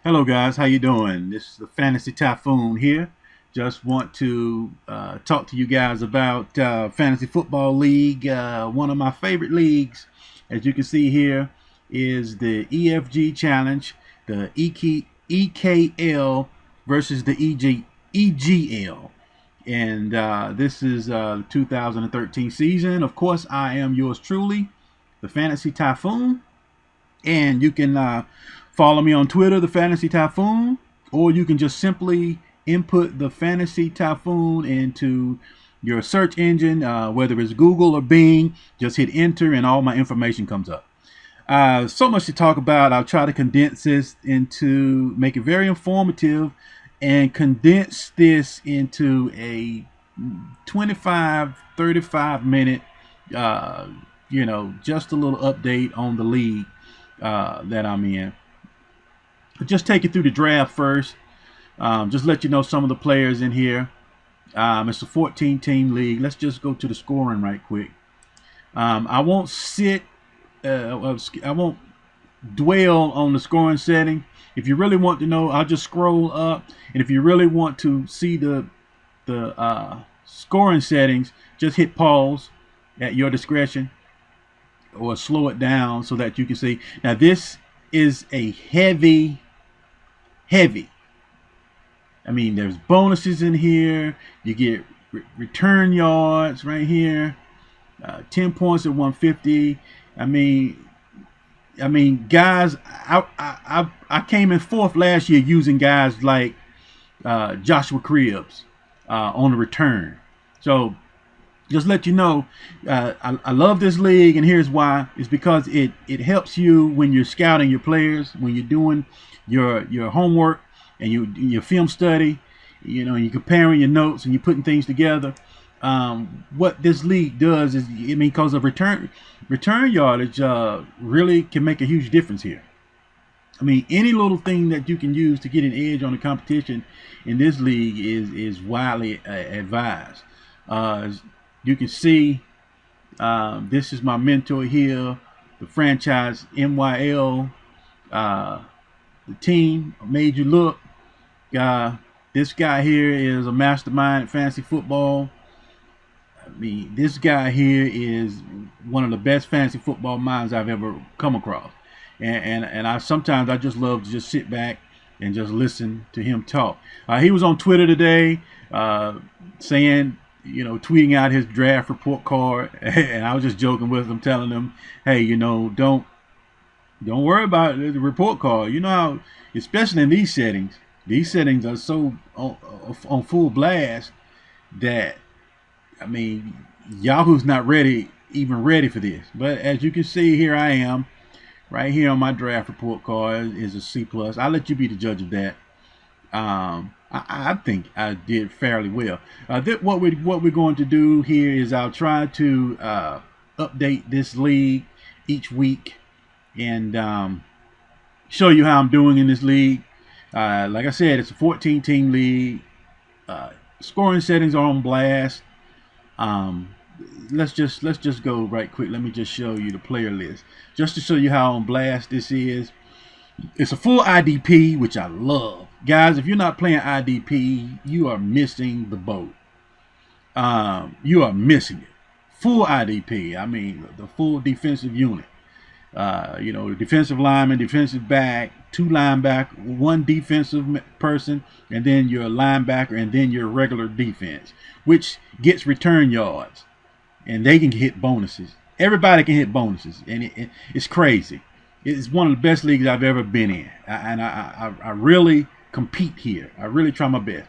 Hello guys, how you doing? This is the Fantasy Typhoon here. Just want to talk to you guys about Fantasy Football League. One of my favorite leagues, as you can see here, is the EFG Challenge, the EKL versus the EGL. And this is the 2013 season. Of course, I am yours truly, the Fantasy Typhoon. And you can follow me on Twitter, the Fantasy Typhoon, or you can just simply input the Fantasy Typhoon into your search engine, whether it's Google or Bing. Just hit enter, and all my information comes up. So much to talk about. I'll try to condense this into make it very informative, and condense this into a 25-35 minute, just a little update on the league that I'm in. I'll just take you through the draft first. Just let you know some of the players in here. It's a 14-team league. Let's just go to the scoring right quick. I won't I won't dwell on the scoring setting. If you really want to know, I'll just scroll up. And if you really want to see the scoring settings, just hit pause at your discretion, or slow it down so that you can see. Now this is a heavy. I mean, there's bonuses in here. You get return yards right here. 10 points at 150. I mean, guys, I came in fourth last year using guys like Joshua Cribbs on the return. So just let you know, I love this league, and here's why. It's because it helps you when you're scouting your players, when you're doing your homework and your film study, you're comparing your notes and you're putting things together. What this league does is, because of return yardage, really can make a huge difference here. Any little thing that you can use to get an edge on the competition in this league is widely advised. You can see, this is my mentor here, the franchise MYL, the team made you look. This guy here is a mastermind at fantasy football. This guy here is one of the best fantasy football minds I've ever come across. And I sometimes I just love to just sit back and just listen to him talk. He was on Twitter today, saying, tweeting out his draft report card, and I was just joking with him, telling him, hey, don't worry about the report card. You know how, especially in these settings are so on full blast that, Yahoo's not even ready for this. But as you can see, here I am, right here on my draft report card is a C+. I'll let you be the judge of that. I think I did fairly well. What we're going to do here is I'll try to update this league each week and show you how I'm doing in this league. Like I said, it's a 14-team league. Scoring settings are on blast. Let's just go right quick. Let me just show you the player list, just to show you how on blast this is. It's a full IDP, which I love. Guys, if you're not playing IDP, you are missing the boat. You are missing it. Full IDP. The full defensive unit. The defensive lineman, defensive back, 2 linebacker, 1 defensive person, and then your linebacker, and then your regular defense, which gets return yards, and they can hit bonuses. Everybody can hit bonuses, and it's crazy. It's one of the best leagues I've ever been in, and I really compete here. I really try my best.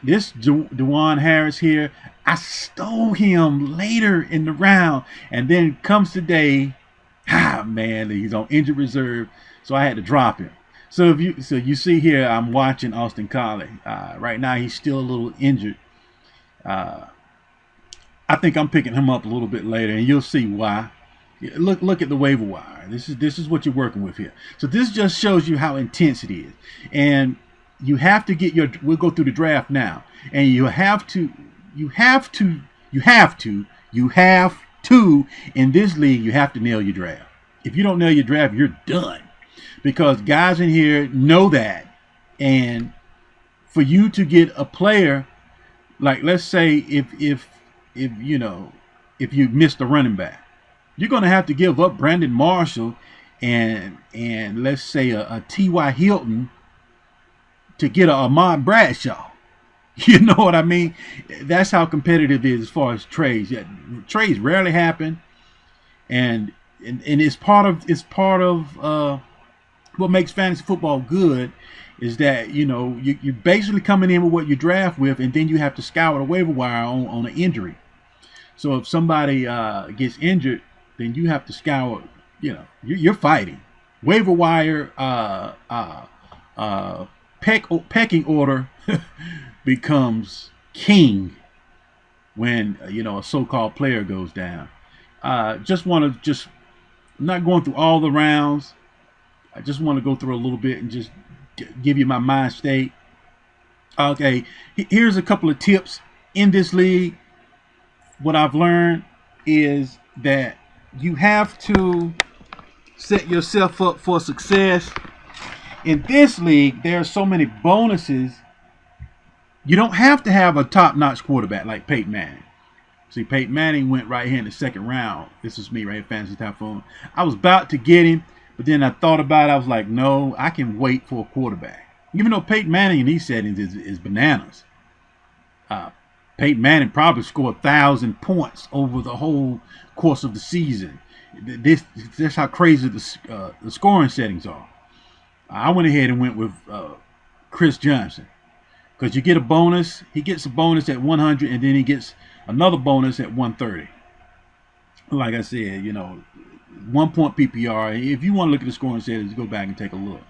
This Dewan Harris here, I stole him later in the round, and then comes today. Man, he's on injured reserve, so I had to drop him. So you see here, I'm watching Austin Collie. Right now, he's still a little injured. I think I'm picking him up a little bit later, and you'll see why. Look at the waiver wire. This is what you're working with here. So this just shows you how intense it is, and you have to get we'll go through the draft now, and you have to in this league, you have to nail your draft. If you don't nail your draft, you're done. because guys in here know that. And for you to get a player, like let's say if you know, if you missed a running back, you're going to have to give up Brandon Marshall and let's say a T.Y. Hilton to get a Ahmad Bradshaw. You know what I mean? That's how competitive it is as far as trades. Yeah, trades rarely happen, and it's part of what makes fantasy football good is that, you know, you're basically coming in with what you draft with, and then you have to scour the waiver wire on an injury. So if somebody gets injured, then you have to scour. You know, you're fighting. Waiver wire pecking order becomes king when you know, a so-called player goes down. I'm not going through all the rounds. I just want to go through a little bit and just give you my mind state. Okay, here's a couple of tips in this league. What I've learned is that you have to set yourself up for success. In this league, there are so many bonuses. You don't have to have a top-notch quarterback like Peyton Manning. See, Peyton Manning went right here in the second round. This is me right here, Fantasy Typhoon. I was about to get him, but then I thought about it. I was like, no, I can wait for a quarterback. Even though Peyton Manning in these settings is bananas. Peyton Manning probably scored 1,000 points over the whole course of the season. That's how crazy the scoring settings are. I went ahead and went with Chris Johnson, because you get a bonus. He gets a bonus at 100, and then he gets another bonus at 130. Like I said, you know, 1 point PPR. If you want to look at the scoring settings, go back and take a look.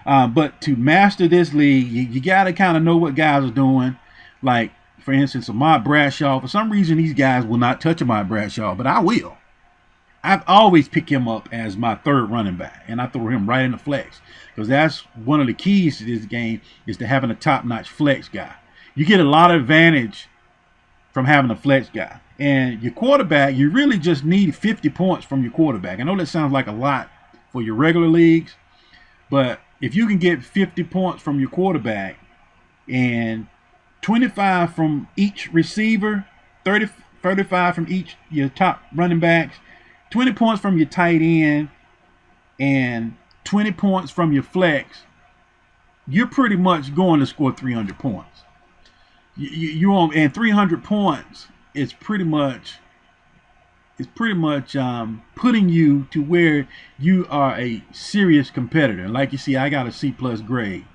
But to master this league, you got to kind of know what guys are doing. Like, for instance, Ahmad Bradshaw. For some reason, these guys will not touch Ahmad Bradshaw, but I will. I've always picked him up as my third running back, and I throw him right in the flex, because that's one of the keys to this game, is to having a top-notch flex guy. You get a lot of advantage from having a flex guy. And your quarterback, you really just need 50 points from your quarterback. I know that sounds like a lot for your regular leagues, but if you can get 50 points from your quarterback and 25 from each receiver, 35 from each your top running backs, 20 points from your tight end, and 20 points from your flex, you're pretty much going to score 300 points. You're on, and 300 points is pretty much putting you to where you are a serious competitor. Like you see, I got a C+ grade.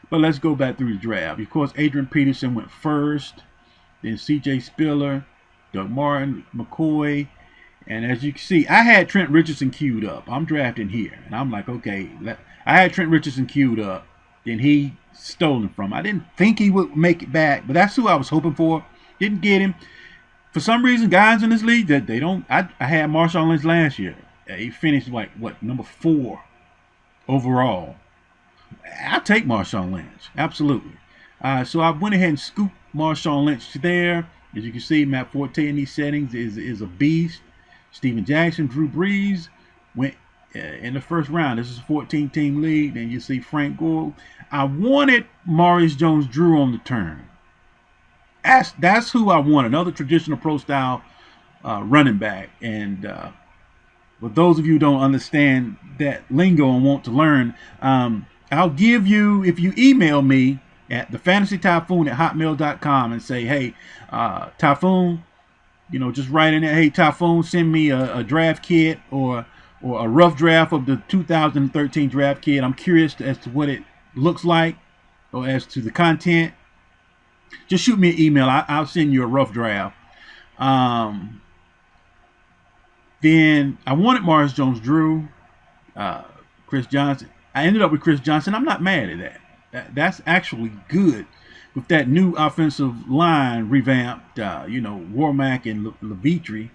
But let's go back through the draft. Of course, Adrian Peterson went first, then C.J. Spiller, Doug Martin, McCoy. And as you can see, I had Trent Richardson queued up. I'm drafting here. And I'm like, okay, I had Trent Richardson queued up. Then he stolen from. I didn't think he would make it back, but that's who I was hoping for. Didn't get him. For some reason, guys in this league, that they don't. I had Marshawn Lynch last year. He finished like, number 4 overall. I'll take Marshawn Lynch. Absolutely. So I went ahead and scooped Marshawn Lynch there. As you can see, Matt Forte in these settings is a beast. Steven Jackson, Drew Brees went in the first round. This is a 14-team league. Then you see Frank Gore. I wanted Maurice Jones-Drew on the turn. That's who I want. Another traditional pro style running back. And for those of you who don't understand that lingo and want to learn, I'll give you, if you email me at thefantasytyphoon@hotmail.com and say, hey, Typhoon, you know, just write in there, hey, Typhoon, send me a draft kit or a rough draft of the 2013 draft kit. I'm curious as to what it looks like or as to the content. Just shoot me an email. I'll send you a rough draft. Then I wanted Maurice Jones-Drew, Chris Johnson. I ended up with Chris Johnson. I'm not mad at that. That's actually good. With that new offensive line revamped, Warmack and Levitri,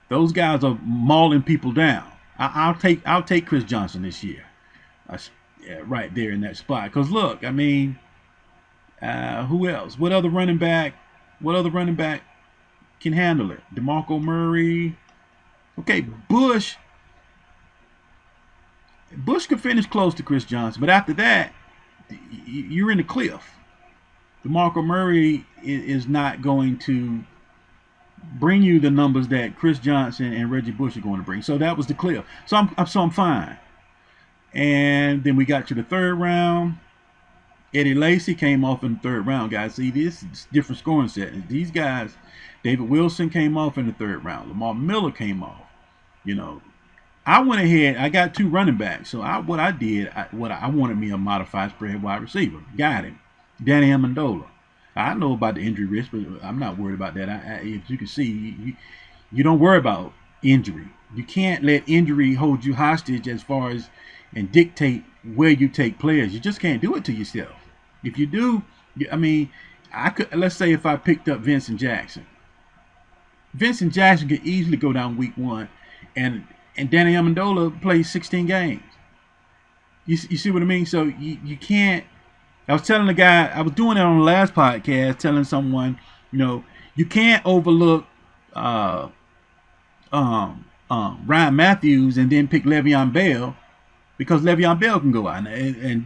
those guys are mauling people down. I'll take Chris Johnson this year. Right there in that spot. Because look, I mean, who else? What other running back can handle it? DeMarco Murray. Okay, Bush. Bush could finish close to Chris Johnson, but after that, you're in the cliff. DeMarco Murray is not going to bring you the numbers that Chris Johnson and Reggie Bush are going to bring. So that was the cliff. So I'm fine. And then we got to the third round. Eddie Lacy came off in the third round, guys. See, this is different scoring settings. These guys, David Wilson came off in the third round. Lamar Miller came off. I went ahead. I got 2 running backs. So I wanted me a modified spread wide receiver. Got him. Danny Amendola. I know about the injury risk, but I'm not worried about that. If you can see, you don't worry about injury. You can't let injury hold you hostage as far as and dictate where you take players. You just can't do it to yourself. If you do, I could. Let's say if I picked up Vincent Jackson could easily go down week 1, and Danny Amendola plays 16 games. You see what I mean? So you can't. I was telling the guy, I was doing it on the last podcast, telling someone, you can't overlook Ryan Matthews and then pick Le'Veon Bell, because Le'Veon Bell can go out. And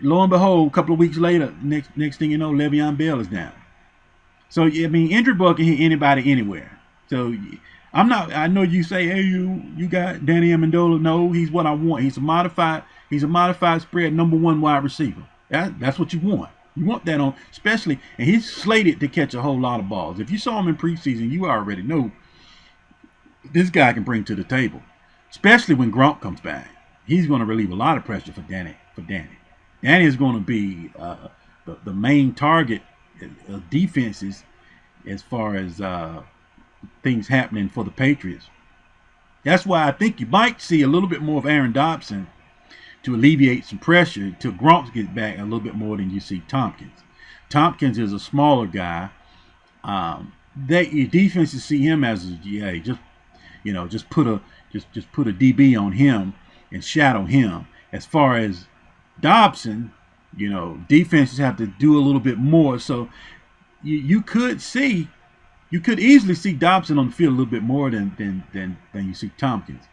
lo and behold, a couple of weeks later, next thing you know, Le'Veon Bell is down. So, injury bug can hit anybody anywhere. So I know you say, hey, you got Danny Amendola. No, he's what I want. He's a modified spread number 1 wide receiver. That's what you want. You want that on, especially, and he's slated to catch a whole lot of balls. If you saw him in preseason, you already know this guy can bring to the table, especially when Gronk comes back. He's going to relieve a lot of pressure for Danny. Danny is going to be the main target of defenses as far as things happening for the Patriots. That's why I think you might see a little bit more of Aaron Dobson to alleviate some pressure till Gronk gets back a little bit more than you see Tompkins. Tompkins is a smaller guy. Your defenses see him as just put a DB on him and shadow him. As far as Dobson, defenses have to do a little bit more. So you could easily see Dobson on the field a little bit more than you see Tompkins.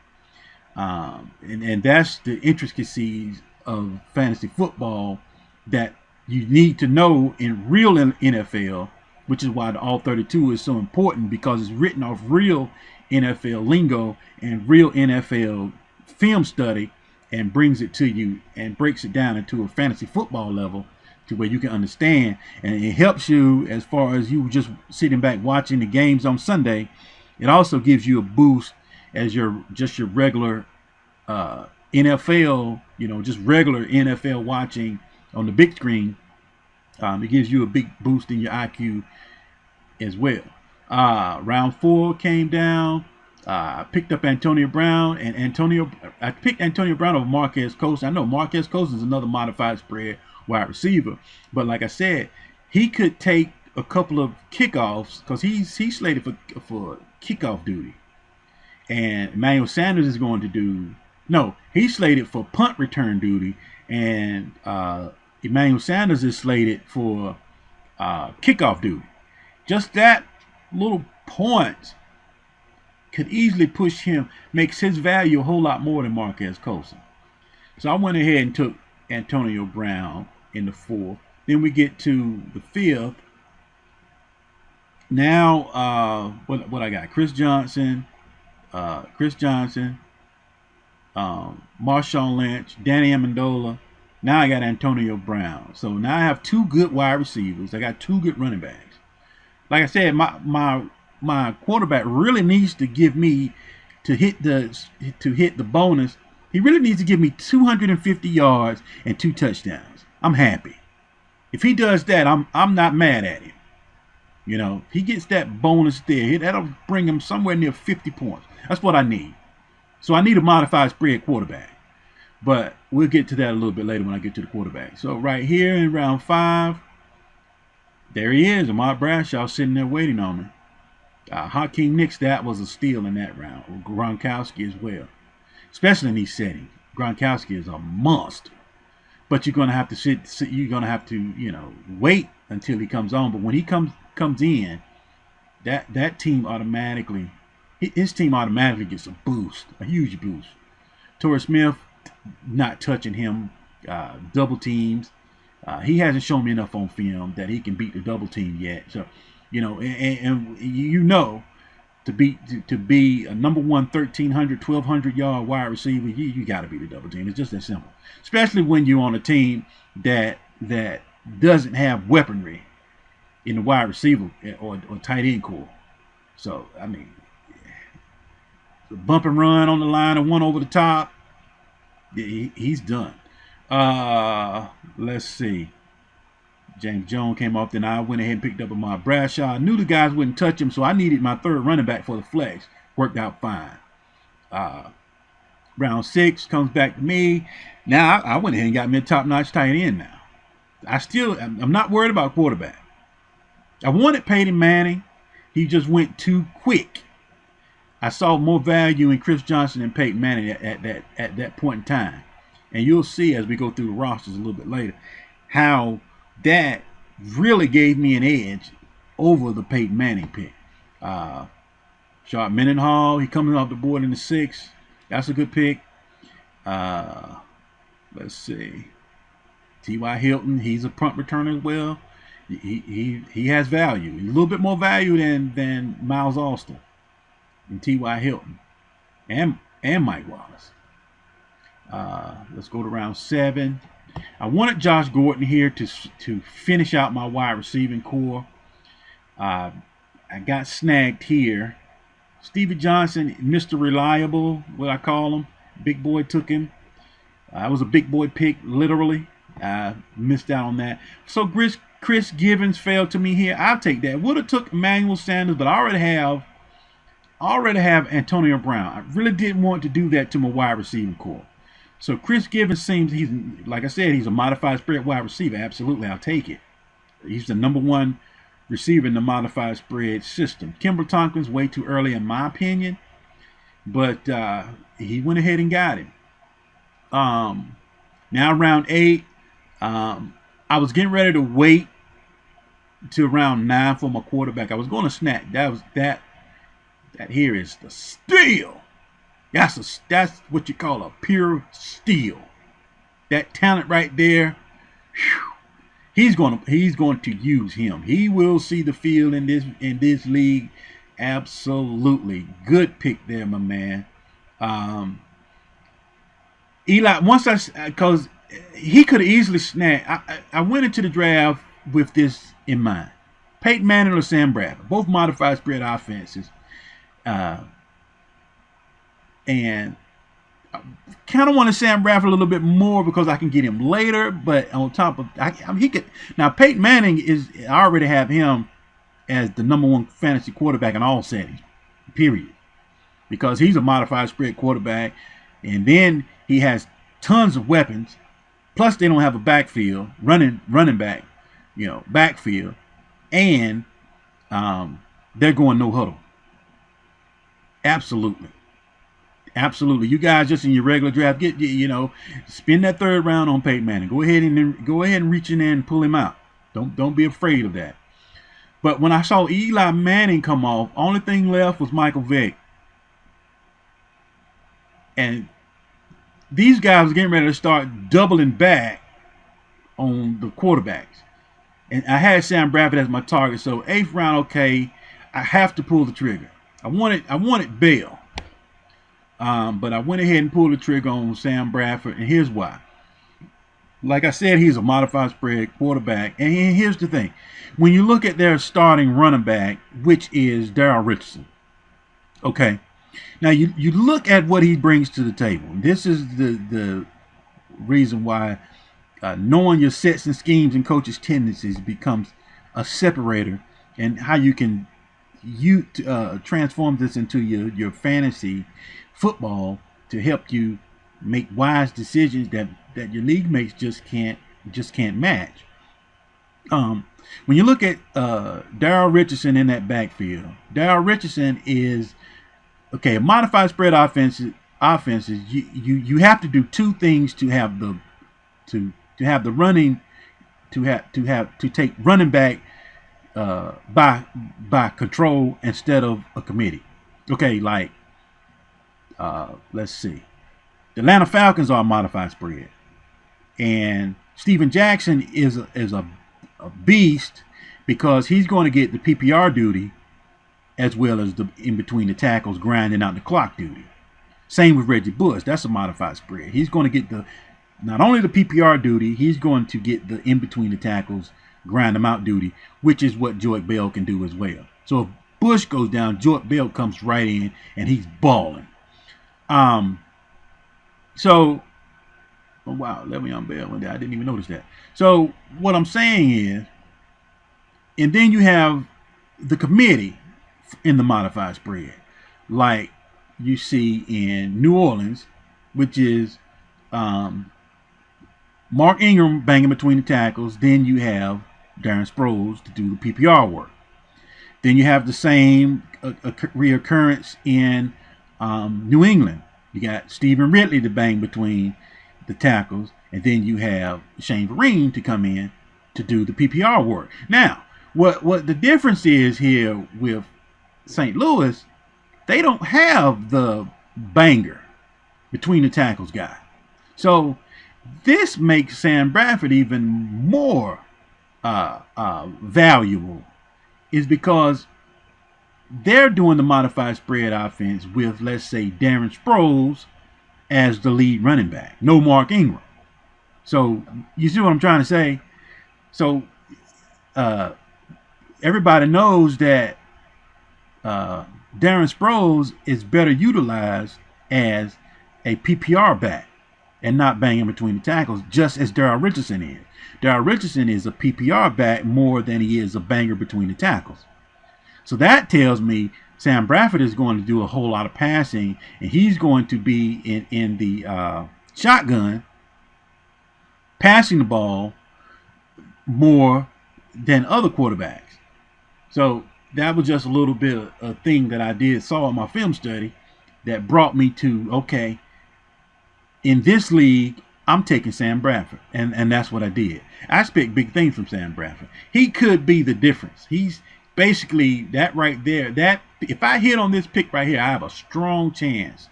And that's the intricacies of fantasy football that you need to know in real NFL, which is why the All 32 is so important, because it's written off real NFL lingo and real NFL film study, and brings it to you and breaks it down into a fantasy football level to where you can understand. And it helps you as far as you just sitting back watching the games on Sunday. It also gives you a boost as your regular NFL, just regular NFL watching on the big screen. It gives you a big boost in your IQ as well. Round 4 came down. I picked up Antonio Brown, and I picked Antonio Brown over Marquez Colston. I know Marquez Colston is another modified spread wide receiver, but like I said, he could take a couple of kickoffs because he's slated for kickoff duty. And Emmanuel Sanders is going to do he's slated for punt return duty, and Emmanuel Sanders is slated for kickoff duty. Just that little point could easily push him, makes his value a whole lot more than Marquez Colston. So I went ahead and took Antonio Brown in the 4th. Then we get to the 5th. Now, what I got? Chris Johnson, Marshawn Lynch, Danny Amendola. Now I got Antonio Brown. So now I have 2 good wide receivers. I got 2 good running backs. Like I said, my quarterback really needs to give me to hit the bonus. He really needs to give me 250 yards and 2 touchdowns. I'm happy. If he does that, I'm not mad at him. If he gets that bonus there, that'll bring him somewhere near 50 points. That's what I need. So I need a modified spread quarterback. But we'll get to that a little bit later when I get to the quarterback. So right here in round 5, there he is, Ahmad Bradshaw sitting there waiting on me. Hakeem Nicks, that was a steal in that round. Gronkowski as well, especially in these settings. Gronkowski is a monster, but you're gonna have to you're gonna have to wait until he comes on. But when he comes in, that team automatically, his team automatically gets a boost, a huge boost. Torrey Smith, not touching him, double teams. He hasn't shown me enough on film that he can beat the double team yet. So, and you know, to be a number one 1,300, 1,200 yard wide receiver, you got to be the double team. It's just that simple. Especially when you're on a team that doesn't have weaponry in the wide receiver or tight end core. So I mean, the bump and run on the line and one over the top, he's done. Let's see. James Jones came off, then I went ahead and picked up Ahmad Bradshaw. I knew the guys wouldn't touch him, so I needed my third running back for the flex. Worked out fine. Round 6 comes back to me. Now I went ahead and got me a top-notch tight end now. I'm not worried about quarterback. I wanted Peyton Manning. He just went too quick. I saw more value in Chris Johnson and Peyton Manning at that point in time. And you'll see as we go through the rosters a little bit later how that really gave me an edge over the Peyton Manning pick. Sharp Mendenhall, he coming off the board in the 6th. That's a good pick. Let's see. T.Y. Hilton, he's a punt returner as well. He has value. He's a little bit more value than Miles Austin and T.Y. Hilton and Mike Wallace. Let's go to round 7. I wanted Josh Gordon here to finish out my wide receiving core. I got snagged here. Stevie Johnson, Mr. Reliable, what I call him. Big boy took him. I was a big boy pick, literally. I missed out on that. So Chris Givens failed to me here. I'll take that. Would have took Emmanuel Sanders, but I already have Antonio Brown. I really didn't want to do that to my wide receiving core. So Chris Givens seems like I said, he's a modified spread wide receiver. Absolutely, I'll take it. He's the number one receiver in the modified spread system. Kimber Tompkins way too early in my opinion, but he went ahead and got him. Now round 8, I was getting ready to wait to round 9 for my quarterback. I was going to snap. That here is the steal. That's what you call a pure steal. That talent right there. Whew, he's going to use him. He will see the field in this league. Absolutely good pick there, my man. Eli, because he could have easily snagged. I went into the draft with this in mind. Peyton Manning or Sam Bradford, both modified spread offenses. And I kind of want to Sam Bradford a little bit more because I can get him later. But on top of, he could now. Peyton Manning I already have him as the number one fantasy quarterback in all settings, period. Because he's a modified spread quarterback, and then he has tons of weapons. Plus, they don't have a backfield running back, backfield, and they're going no huddle. Absolutely. You guys just in your regular draft, spend that third round on Peyton Manning. Go ahead and reach in there and pull him out. Don't be afraid of that. But when I saw Eli Manning come off, only thing left was Michael Vick. And these guys were getting ready to start doubling back on the quarterbacks. And I had Sam Bradford as my target. So 8th round, okay, I have to pull the trigger. I wanted Bell. But I went ahead and pulled the trigger on Sam Bradford, and here's why. Like I said, he's a modified spread quarterback, and here's the thing. When you look at their starting running back, which is Darrell Richardson, okay, now you look at what he brings to the table. This is the reason why knowing your sets and schemes and coaches' tendencies becomes a separator, and how you can transform this into your fantasy football to help you make wise decisions that your league mates just can't match. When you look at Darrell Richardson in that backfield, Darrell Richardson is okay. A modified spread offenses. You have to do two things to have the running to take running back by control instead of a committee. Okay, like let's see. The Atlanta Falcons are a modified spread. And Steven Jackson is a beast because he's going to get the PPR duty as well as the in between the tackles grinding out the clock duty. Same with Reggie Bush. That's a modified spread. He's going to get the not only the PPR duty, he's going to get the in between the tackles grind them out duty, which is what Joique Bell can do as well. So if Bush goes down, Joique Bell comes right in and he's balling. So, oh wow, Le'Veon Bell went there. I didn't even notice that. So what I'm saying is, and then you have the committee in the modified spread, like you see in New Orleans, which is Mark Ingram banging between the tackles. Then you have Darren Sproles to do the PPR work. Then you have the same reoccurrence in New England. You got Stephen Ridley to bang between the tackles, and then you have Shane Vereen to come in to do the PPR work. Now, what the difference is here with St. Louis, they don't have the banger between the tackles guy. So this makes Sam Bradford even more valuable, is because they're doing the modified spread offense with, let's say, Darren Sproles as the lead running back. No Mark Ingram. So you see what I'm trying to say? So everybody knows that Darren Sproles is better utilized as a PPR back and not banging between the tackles, just as Darrell Richardson is. Darrell Richardson is a PPR back more than he is a banger between the tackles. So that tells me Sam Bradford is going to do a whole lot of passing, and he's going to be in the shotgun, passing the ball more than other quarterbacks. So that was just a little bit of a thing that I saw in my film study that brought me to, okay, in this league, I'm taking Sam Bradford, and that's what I did. I expect big things from Sam Bradford. He could be the difference. He's basically that right there. That if I hit on this pick right here, I have a strong chance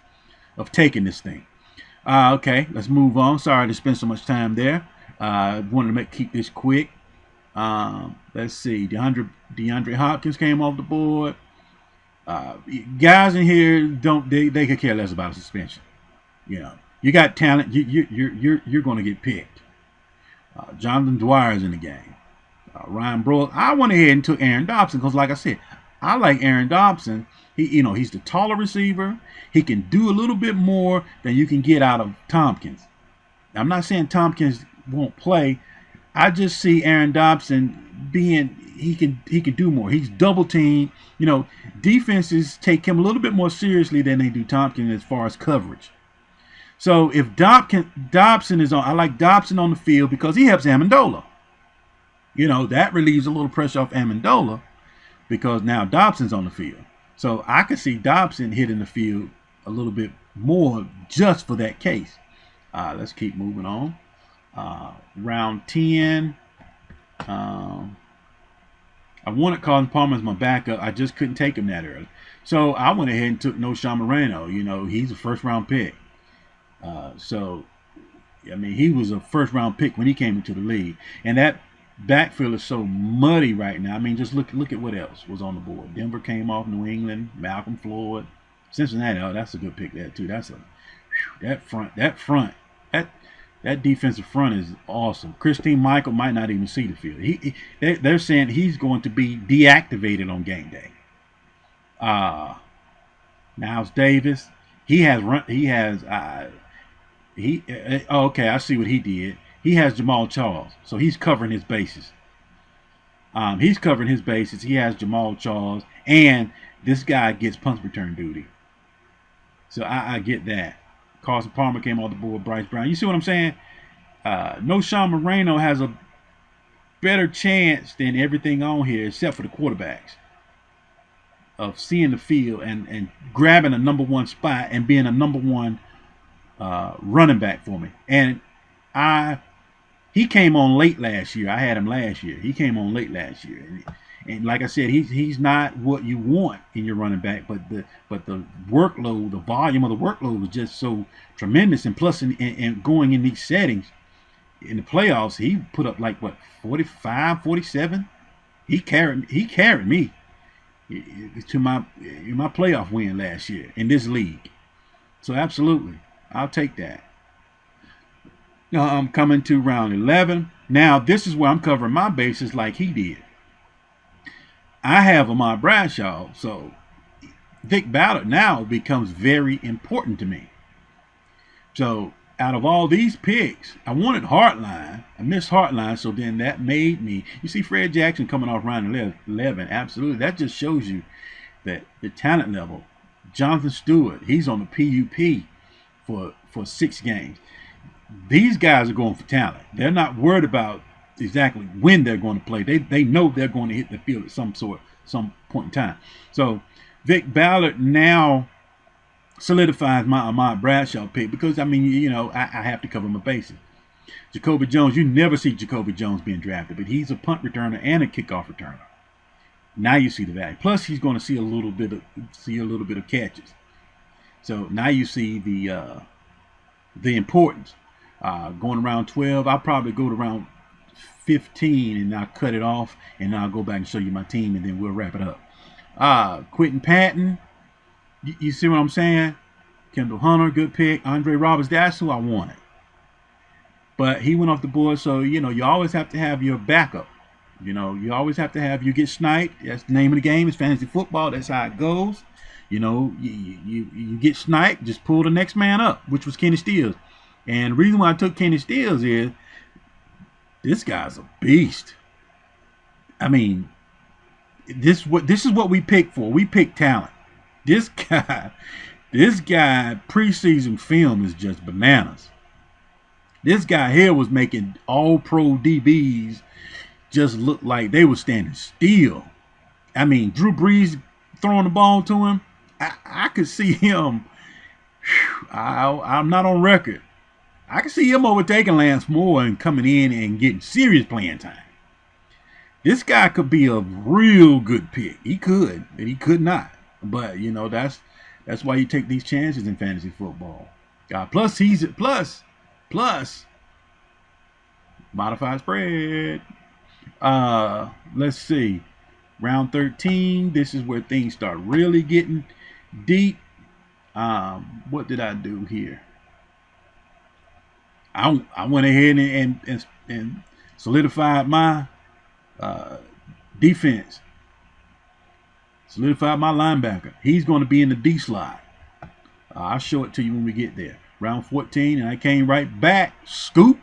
of taking this thing. Okay, let's move on. Sorry to spend so much time there. Wanted to keep this quick. Let's see. DeAndre Hopkins came off the board. Guys in here they could care less about a suspension. You know, you got talent. You're going to get picked. Jonathan Dwyer's in the game. Ryan Broyles. I went ahead and took Aaron Dobson because, like I said, I like Aaron Dobson. He's the taller receiver. He can do a little bit more than you can get out of Tompkins. I'm not saying Tompkins won't play. I just see Aaron Dobson being he can do more. He's double teamed. Defenses take him a little bit more seriously than they do Tompkins as far as coverage. So if Dobson is on, I like Dobson on the field because he helps Amendola. That relieves a little pressure off Amendola because now Dobson's on the field. So I could see Dobson hitting the field a little bit more just for that case. Let's keep moving on. Round 10. I wanted Colin Palmer as my backup. I just couldn't take him that early. So I went ahead and took Noshawn Moreno. He's a first-round pick. He was a first-round pick when he came into the league. And that backfield is so muddy right now. Just look at what else was on the board. Denver came off New England. Malcolm Floyd. Cincinnati, that's a good pick there, too. That defensive front is awesome. Christine Michael might not even see the field. They're saying he's going to be deactivated on game day. Niles Davis, okay, I see what he did. He has Jamal Charles, so he's covering his bases. He has Jamal Charles, and this guy gets punt return duty. So I get that. Carson Palmer came off the board. Bryce Brown. You see what I'm saying? Noshawn Moreno has a better chance than everything on here, except for the quarterbacks, of seeing the field and grabbing a number one spot and being a number one running back for me. And he came on late last year. I had him last year. He came on late last year. And like I said, he's not what you want in your running back, but the workload, the volume of the workload was just so tremendous. And plus, in going in these settings in the playoffs, he put up like what 45, 47. He carried me to my playoff win last year in this league. So absolutely, I'll take that. I'm coming to round 11. Now this is where I'm covering my bases like he did. I have Ahmad Bradshaw, so Vic Ballard now becomes very important to me. So out of all these picks, I wanted Hartline. I missed Hartline, so then that made me. You see Fred Jackson coming off round 11. Absolutely. That just shows you that the talent level. Jonathan Stewart, he's on the PUP for 6 games. These guys are going for talent. They're not worried about exactly when they're going to play. They know they're going to hit the field at some point in time. So Vic Ballard now solidifies my Ahmad Bradshaw pick because, I mean, I have to cover my bases. Jacoby Jones, you never see Jacoby Jones being drafted, but he's a punt returner and a kickoff returner. Now you see the value. Plus, he's going to see a little bit of catches. So now you see the importance. Going around 12, I'll probably go to around 15 and I'll cut it off and I'll go back and show you my team and then we'll wrap it up. Quentin Patton. You see what I'm saying? Kendall Hunter, good pick. Andre Roberts, that's who I wanted. But he went off the board, so, you always have to have your backup. You always have to have, you get sniped. That's the name of the game. It's fantasy football. That's how it goes. You get sniped, just pull the next man up, which was Kenny Stills. And the reason why I took Kenny Stills is this guy's a beast. I mean, this is what we pick for. We pick talent. This guy preseason film is just bananas. This guy here was making all pro DBs just look like they were standing still. I mean, Drew Brees throwing the ball to him, I could see him. I'm not on record. I could see him overtaking Lance Moore and coming in and getting serious playing time. This guy could be a real good pick. He could, but he could not. But that's why you take these chances in fantasy football. Plus modified spread. Let's see. Round 13. This is where things start really getting deep. What did I do here? I went ahead and solidified my defense. Solidified my linebacker. He's going to be in the D slot. I'll show it to you when we get there. Round 14, and I came right back. Scoop.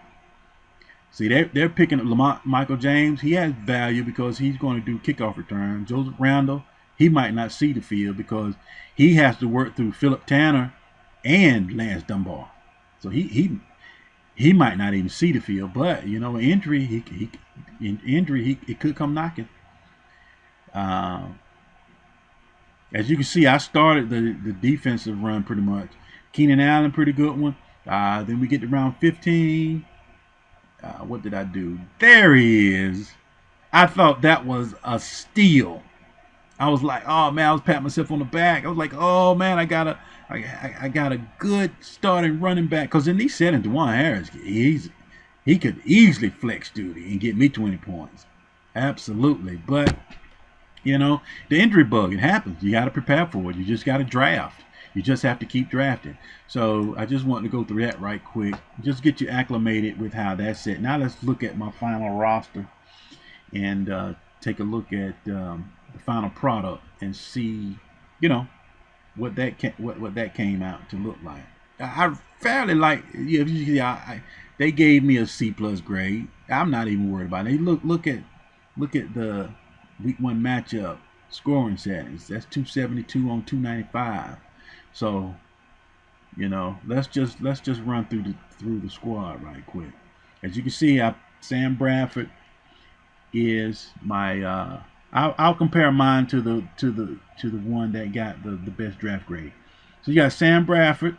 See, they're picking up Michael James. He has value because he's going to do kickoff return. Joseph Randall, he might not see the field because he has to work through Philip Tanner and Lance Dunbar. So he might not even see the field. But injury, it could come knocking. As you can see, I started the defensive run pretty much. Keenan Allen, pretty good one. Then we get to round 15. What did I do? There he is. I thought that was a steal. I was like, oh man, I was patting myself on the back. I was like, oh man, I got a good starting running back. Because in these settings, Dwan Harris, he could easily flex duty and get me 20 points. Absolutely. But the injury bug, it happens. You got to prepare for it. You just got to draft. You just have to keep drafting. So I just wanted to go through that right quick. Just get you acclimated with how that's set. Now let's look at my final roster and take a look at the final product and see, what that came out to look like. I fairly like. They gave me a C+ grade. I'm not even worried about it. Look at the Week 1 matchup scoring settings. That's 272 on 295. So, let's just run through the squad right quick. As you can see, Sam Bradford is my. I'll compare mine to the one that got the best draft grade. So you got Sam Bradford,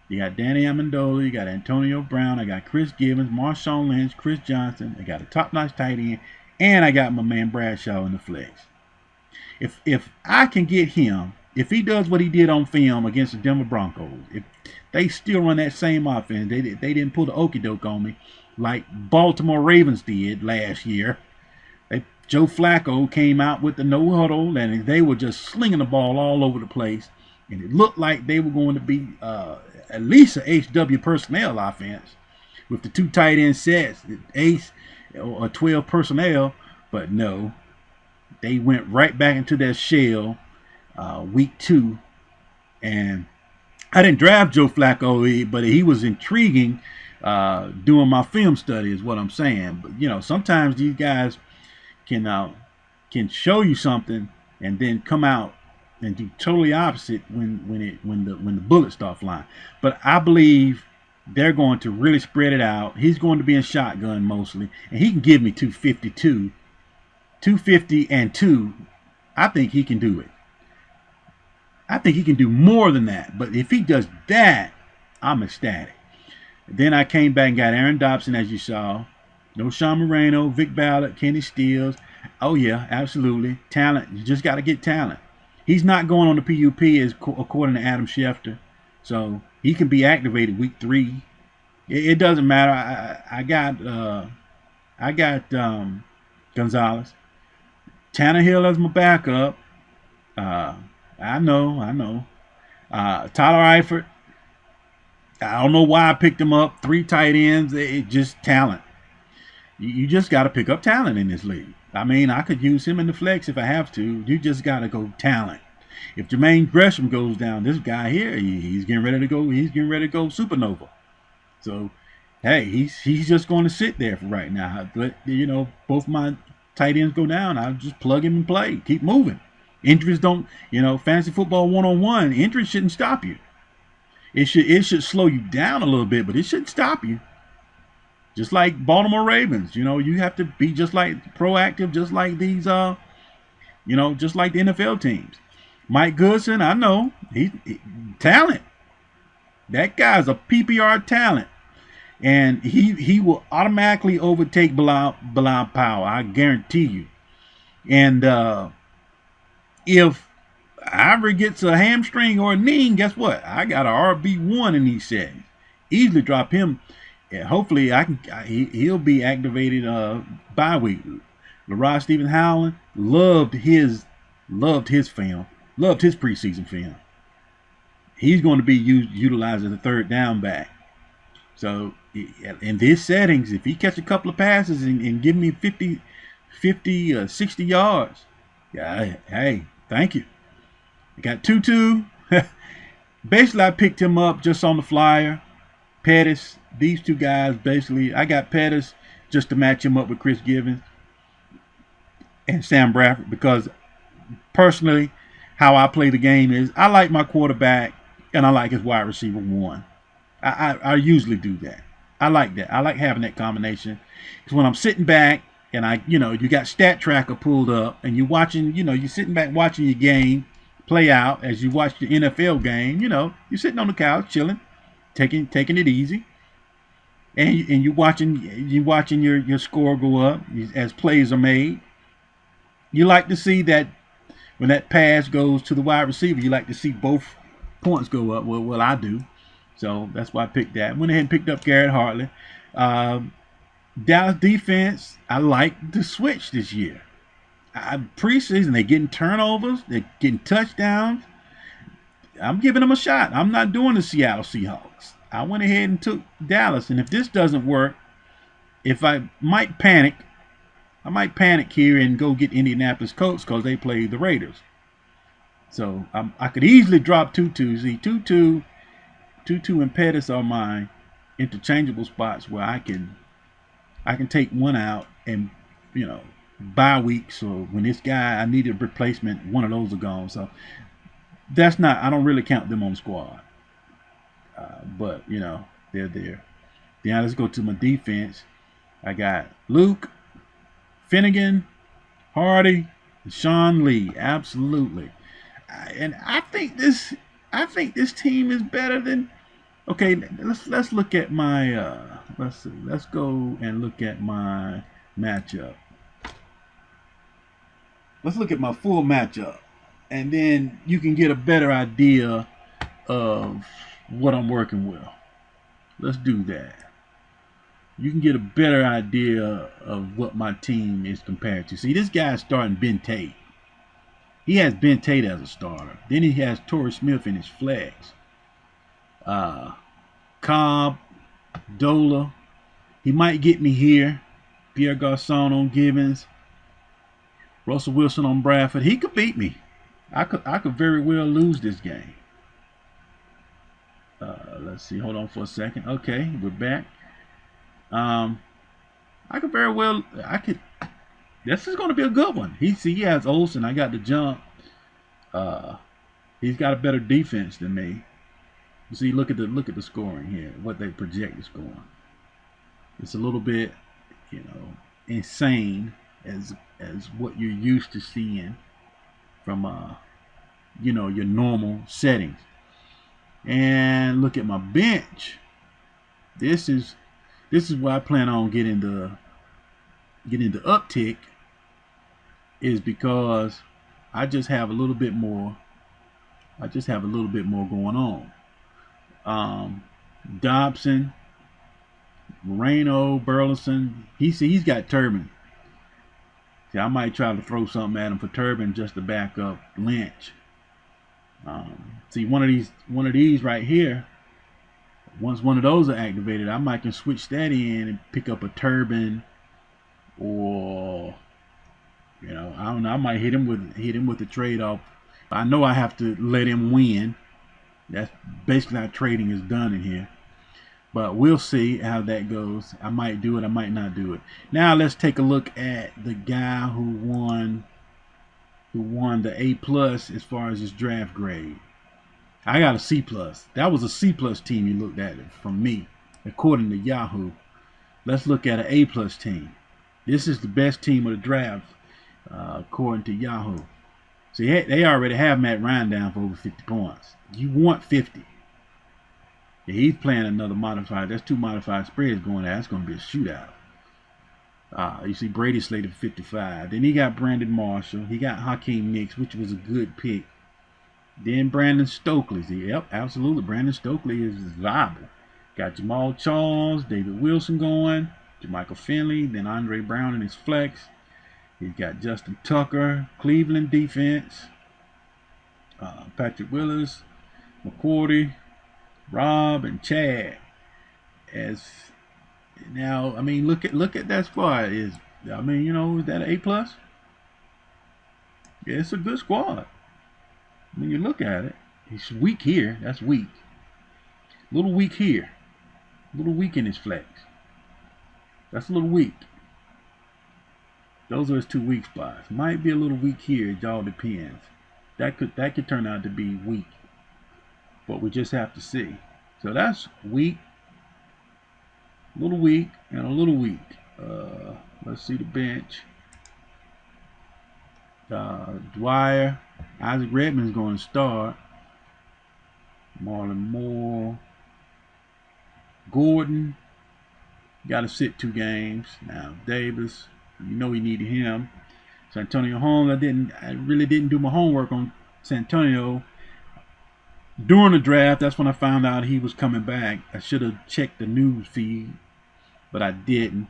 you got Danny Amendola, you got Antonio Brown, I got Chris Gibbons, Marshawn Lynch, Chris Johnson. I got a top-notch tight end and I got my man Bradshaw in the flex. If I can get him, if he does what he did on film against the Denver Broncos, if they still run that same offense, they didn't pull the okie doke on me like Baltimore Ravens did last year. Joe Flacco came out with the no huddle, and they were just slinging the ball all over the place, and it looked like they were going to be at least an HW personnel offense with the 2 tight end sets, ace or 12 personnel, but no, they went right back into that shell week 2, and I didn't draft Joe Flacco, but he was intriguing doing my film study is what I'm saying. But sometimes these guys can show you something and then come out and do totally opposite when the bullets start flying. But I believe they're going to really spread it out. He's going to be in shotgun mostly, and he can give me 250 and 2. I think he can do it. I think he can do more than that. But if he does that, I'm ecstatic. Then I came back and got Aaron Dobson, as you saw. No Sean Moreno, Vic Ballard, Kenny Stills. Oh, yeah, absolutely. Talent. You just got to get talent. He's not going on the PUP, according to Adam Schefter. So he can be activated week 3. It doesn't matter. I got Gonzalez. Tannehill as my backup. I know. Tyler Eifert. I don't know why I picked him up. 3 tight ends. It's just talent. You just got to pick up talent in this league. I mean, I could use him in the flex if I have to. You just got to go talent. If Jermaine Gresham goes down, this guy here, he's getting ready to go. He's getting ready to go supernova. So, hey, he's just going to sit there for right now. But both my tight ends go down. I'll just plug him and play. Keep moving. Injuries don't. Fantasy football 101. Injuries shouldn't stop you. It should slow you down a little bit, but it shouldn't stop you. Just like Baltimore Ravens, you have to be just like proactive, just like these, just like the NFL teams. Mike Goodson, I know, he talent. That guy's a PPR talent, and he will automatically overtake Bilal Powell. I guarantee you. And if Ivory gets a hamstring or a knee, guess what? I got an RB1 in these settings. Easily drop him. Yeah, hopefully he'll be activated bye week. LaRod Stephen Howland loved his film, loved his preseason film. He's going to be utilized as a 3rd down back. So in these settings, if he catch a couple of passes and give me 50, 60 yards, yeah, hey, thank you. I got Tutu. Basically, I picked him up just on the flyer. Pettis, these 2 guys, basically, I got Pettis just to match him up with Chris Givens and Sam Bradford, because personally, how I play the game is I like my quarterback and I like his wide receiver 1. I usually do that. I like that. I like having that combination, because when I'm sitting back and you got Stat Tracker pulled up and you're watching, you're sitting back watching your game play out as you watch the NFL game, you're sitting on the couch chilling, taking it easy, and you're watching your score go up as plays are made. You like to see that when that pass goes to the wide receiver, you like to see both points go up. Well, I do. So that's why I picked that. Went ahead and picked up Garrett Hartley. Dallas defense, I like the switch this year. Preseason, they're getting turnovers. They're getting touchdowns. I'm giving them a shot. I'm not doing the Seattle Seahawks. I went ahead and took Dallas. And if this doesn't work, I might panic here and go get Indianapolis Colts because they play the Raiders. So I could easily drop Tutu. See, Tutu and Pettis are my interchangeable spots where I can take one out and, bye weeks. So when this guy, I need a replacement, one of those are gone. So that's not, I don't really count them on the squad. But, they're there. Now let's go to my defense. I got Luke, Finnegan, Hardy, and Sean Lee. Absolutely. And I think this team is better than. Okay, let's look at my let's go and look at my matchup. let's look at my full matchup, and then you can get a better idea of what I'm working with. Let's do that. You can get a better idea of what my team is compared to. See, this guy's starting Ben Tate. He has Ben Tate as a starter. Then he has Torrey Smith in his flex. Cobb, Dola. He might get me here. Pierre Garçon on Gibbons. Russell Wilson on Bradford. He could beat me. I could very well lose this game. Let's see. Hold on for a second. Okay, we're back. I could very well. This is going to be a good one. He has Olsen. I got the jump. He's got a better defense than me. You see, look at the scoring here. What they project the scoring. It's a little bit, insane as what you're used to seeing from your normal settings. And look at my bench. This is where I plan on getting the uptick, is because I just have a little bit more. Going on. Dobson, Moreno, Burleson. He's got Turbin. See, I might try to throw something at him for Turbin just to back up Lynch. See, one of these right here. Once one of those are activated, I might can switch that in and pick up a Turbin, or I don't know. I might hit him with the trade off. I know I have to let him win. That's basically how trading is done in here. But we'll see how that goes. I might do it. I might not do it. Now let's take a look at the guy who won the A+ as far as his draft grade. I got a C+. That was a C+ team you looked at it from me, according to Yahoo. Let's look at an A+ team. This is the best team of the draft, according to Yahoo. See, they already have Matt Ryan down for over 50 points. You want 50. Yeah, he's playing another modified. That's 2 modified spreads going out. That's going to be a shootout. You see Brady slated for 55. Then he got Brandon Marshall. He got Hakeem Nicks, which was a good pick. Then Brandon Stokely. Yep, absolutely. Brandon Stokely is viable. Got Jamal Charles, David Wilson going, Jermichael Finley, then Andre Brown in his flex. He's got Justin Tucker, Cleveland defense, Patrick Willis, McCourty, Rob, and Chad. As now, I mean, look at that squad. Is that an A+? Yeah, it's a good squad. When you look at it, he's weak here. That's weak. A little weak here. A little weak in his flex. That's a little weak. Those are his 2 weak spots. Might be a little weak here. It all depends. That could turn out to be weak. But we just have to see. So that's weak. A little weak and a little weak. Let's see the bench. Dwyer. Isaac Redman's going to start. Marlon Moore. Gordon. Got to sit 2 games. Now Davis. You know he needed him. Santonio Holmes. I really didn't do my homework on Santonio. During the draft, that's when I found out he was coming back. I should have checked the news feed, but I didn't.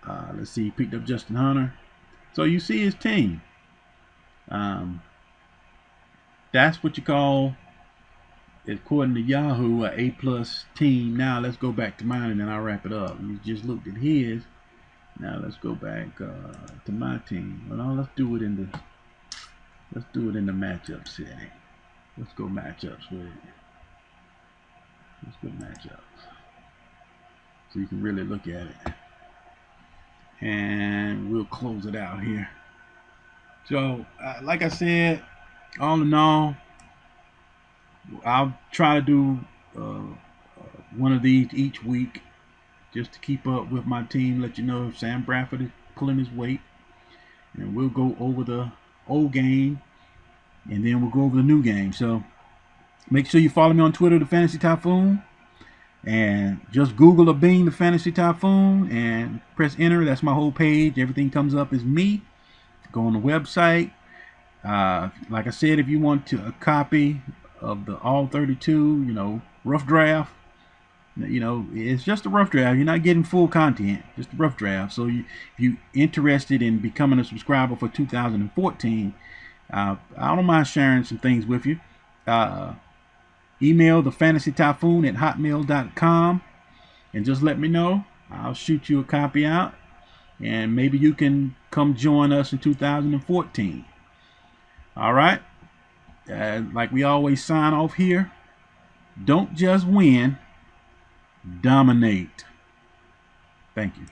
Let's see. He picked up Justin Hunter. So you see his team. That's what you call, according to Yahoo, an A+ team. Now let's go back to mine and then I'll wrap it up. We just looked at his. Now let's go back to my team. Well, let's do it in the matchup setting. Let's go matchups with it. Let's go matchups, so you can really look at it. And we'll close it out here. So, like I said, all in all, I'll try to do one of these each week, just to keep up with my team. Let you know if Sam Bradford is pulling his weight, and we'll go over the old game, and then we'll go over the new game. So make sure you follow me on Twitter, the Fantasy Typhoon, and just Google or Bing the Fantasy Typhoon and press enter. That's my whole page. Everything comes up is me. Go on the website. Like I said, if you want a copy of the all 32, rough draft, it's just a rough draft. You're not getting full content, just a rough draft. So if you're interested in becoming a subscriber for 2014, I don't mind sharing some things with you. Email the Fantasy Typhoon at hotmail.com and just let me know. I'll shoot you a copy out, and maybe you can come join us in 2014. All right. Like we always sign off here, don't just win, dominate. Thank you.